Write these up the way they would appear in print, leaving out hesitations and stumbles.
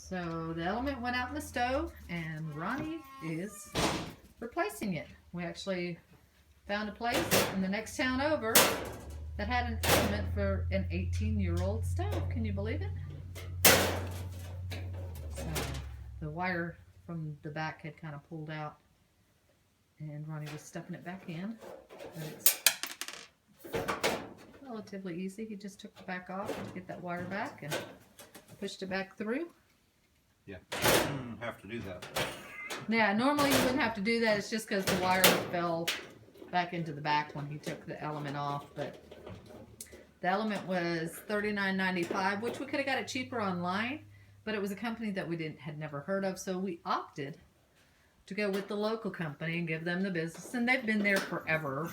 So the element went out in the stove and Ronnie is replacing it. We actually found a place in the next town over that had an element for an 18-year-old stove. Can you believe it? So the wire from the back had kind of pulled out and Ronnie was stuffing it back in. But it's relatively easy. He just took the back off to get that wire back and pushed it back through. Yeah, have to do that. Yeah, normally you wouldn't have to do that. It's just because the wire fell back into the back when he took the element off. But the element was $39.95, which we could have got it cheaper online, but it was a company that we had never heard of, so we opted to go with the local company and give them the business. And they've been there forever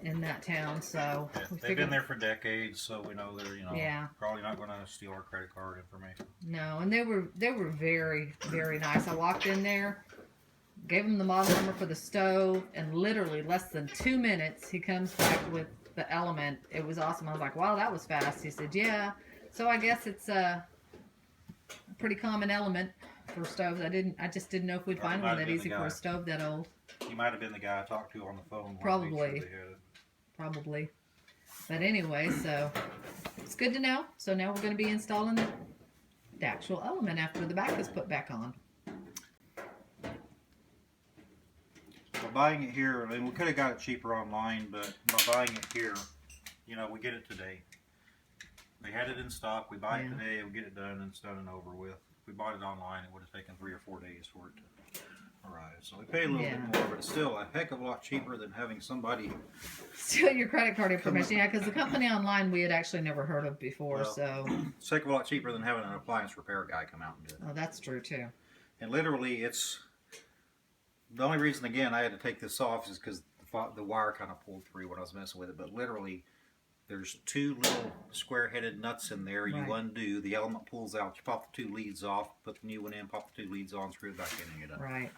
in that town, so yeah, they've been there for decades, so we know they're yeah, probably not going to steal our credit card information. No, and they were very, very nice. I walked in there, gave him the model number for the stove, and literally less than 2 minutes he comes back with the element. It was awesome. I was like, wow, that was fast. He said, yeah. So I guess it's a pretty common element for stoves. I just didn't know if we'd find one that easy for a stove that old. He might have been the guy I talked to on the phone. Probably. Probably. But anyway, so it's good to know. So now we're going to be installing the actual element after the back is put back on. By buying it here, I mean, we could have got it cheaper online, but by buying it here, we get it today. They had it in stock. We buy it today, we get it done, and it's done and over with. If we bought it online, it would have taken 3 or 4 days for it to arrive. So we pay a little bit more, but it's still a heck of a lot cheaper than having somebody steal your credit card information. Yeah, because the company online we had actually never heard of before. Well, so it's a heck of a lot cheaper than having an appliance repair guy come out and do it. Oh, that's true too. And literally, it's the only reason again I had to take this off is because the wire kind of pulled through when I was messing with it. But literally, there's 2 little square-headed nuts in there. You undo, the element pulls out. You pop the 2 leads off, put the new one in, pop the 2 leads on, screw it back in, and you're done. Right.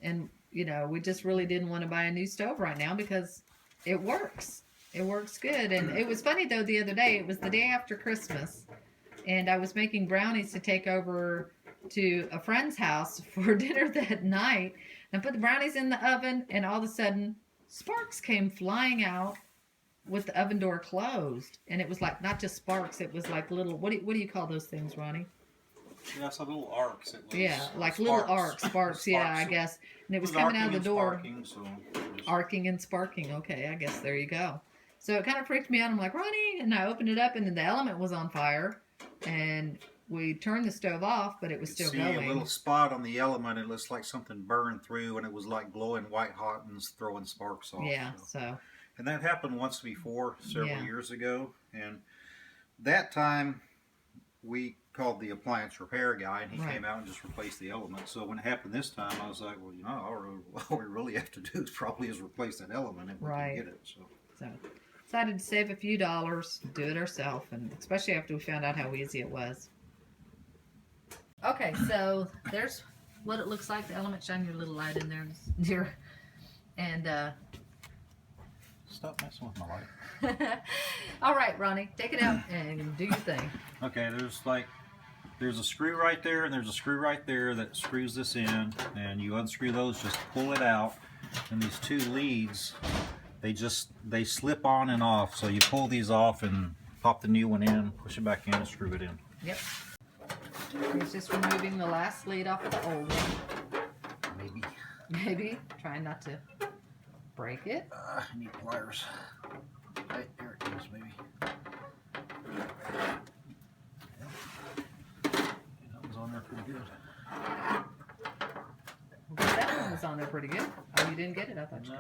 And we just really didn't want to buy a new stove right now because it works. It works good. And it was funny though, the other day, it was the day after Christmas, and I was making brownies to take over to a friend's house for dinner that night. And I put the brownies in the oven, and all of a sudden, sparks came flying out with the oven door closed. And it was like, not just sparks, it was like little, what do you call those things, Ronnie? Yeah, some little arcs. Yeah, like little arcs, sparks. Yeah, I guess. And it was coming out of the door. Arcing and sparking. Okay, I guess there you go. So it kind of freaked me out. I'm like, Ronnie, and I opened it up, and then the element was on fire, and we turned the stove off, but it was still going. See a little spot on the element. It looks like something burned through, and it was like glowing white hot and throwing sparks off. Yeah. So. And that happened once before, several years ago, and that time we called the appliance repair guy, and he came out and just replaced the element. So when it happened this time, I was like, well, all we really have to do is probably replace that element if we can get it. So decided to save a few dollars, do it ourselves, and especially after we found out how easy it was. Okay, so there's what it looks like. The element, shine your little light in there, dear. And stop messing with my light. All right, Ronnie, take it out and do your thing. Okay, there's a screw right there, and there's a screw right there that screws this in, and you unscrew those, just pull it out, and these 2 leads, they slip on and off. So you pull these off and pop the new one in, push it back in, and screw it in. Yep. He's just removing the last lead off of the old one. Maybe. Trying not to break it. I need pliers. Right, here it goes, baby. That was on there pretty good. Well, that one was on there pretty good. Oh, you didn't get it? I thought you did.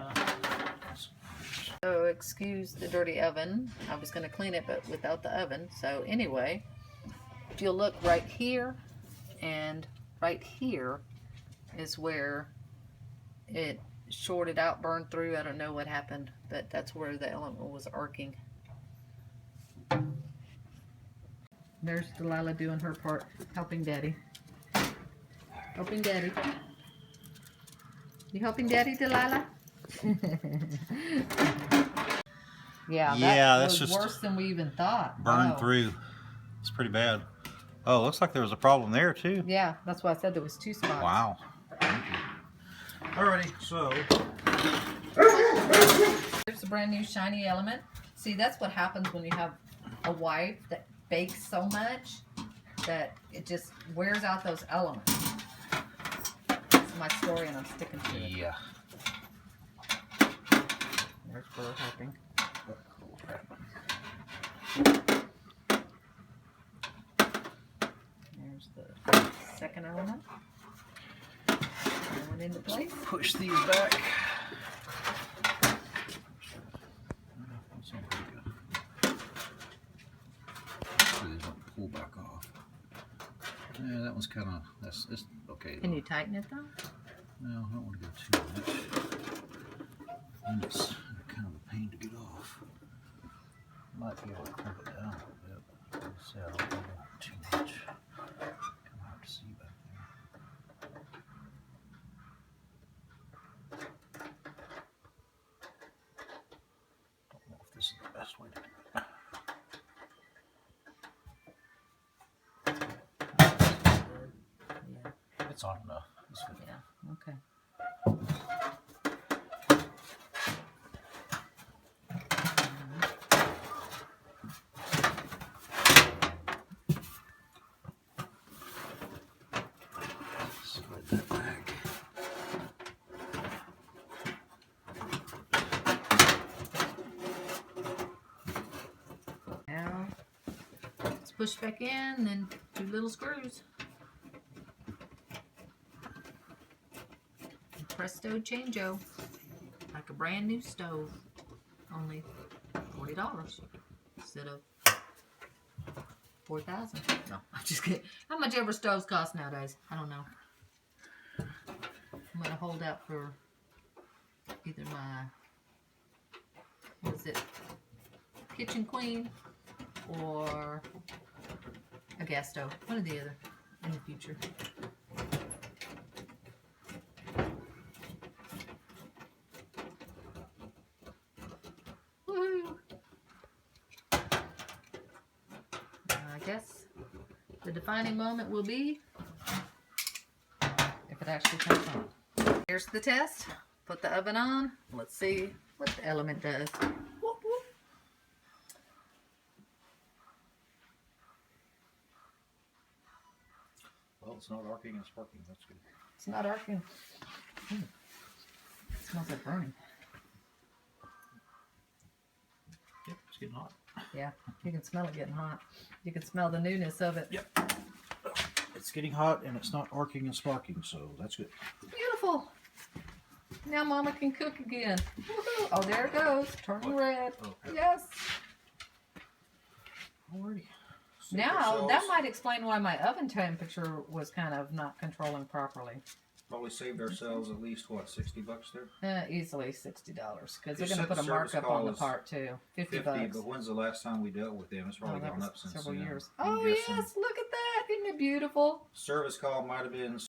So, excuse the dirty oven. I was going to clean it, but without the oven. So, anyway, if you'll look right here and right here is where it shorted out, burned through. I don't know what happened, but that's where the element was arcing. There's Delilah doing her part, helping Daddy. Helping Daddy. You helping Daddy, Delilah? Yeah, that was just worse than we even thought. Burned through. It's pretty bad. Oh, looks like there was a problem there too. Yeah, that's why I said there was 2 spots. Wow. Thank you. Alrighty, so There's a brand new shiny element. See, that's what happens when you have a wife that bakes so much that it just wears out those elements. That's my story, and I'm sticking to it. yeah. There's fur hopping. There's the second element. Going into place. Push these back. These won't pull back off. Yeah, that one's kind of, that's okay. Can you tighten it though? No, I don't want to go too much. And it's kind of a pain to get off. Might be able to curve it down a little bit. We'll see, I don't want too much. Kind of hard to see back there. Don't know if this is the best way to do it. Yeah. It's on enough. It's good. Yeah. Okay. Slide that back. Now, let's push back in, then 2 little screws. And presto changeo, like a brand new stove, only $40 instead of $4,000. No, I'm just kidding. How much ever stoves cost nowadays? I don't know. I'm gonna hold out for either my, what is it, kitchen queen or a gas stove. One or the other in the future. Woohoo! I guess the defining moment will be if it actually comes on. Here's the test. Put the oven on. Let's see what the element does. Whoop, whoop. Well, it's not arcing and sparking. That's good. It's not arcing. It smells like burning. Yep, it's getting hot. Yeah, you can smell it getting hot. You can smell the newness of it. Yep. It's getting hot and it's not arcing and sparking, so that's good. Beautiful. Now Mama can cook again. Woohoo. Oh, there it goes. Turning red. Okay. Yes. Alrighty. Now, that might explain why my oven temperature was kind of not controlling properly. Probably saved ourselves at least, what, $60 there? Easily $60 because they're You going to said put a the service markup on the call part too. 50 bucks. But when's the last time we dealt with them? It's probably that gone was up since several then. years. I'm Oh guessing yes, look at that! Isn't it beautiful? Service call might have been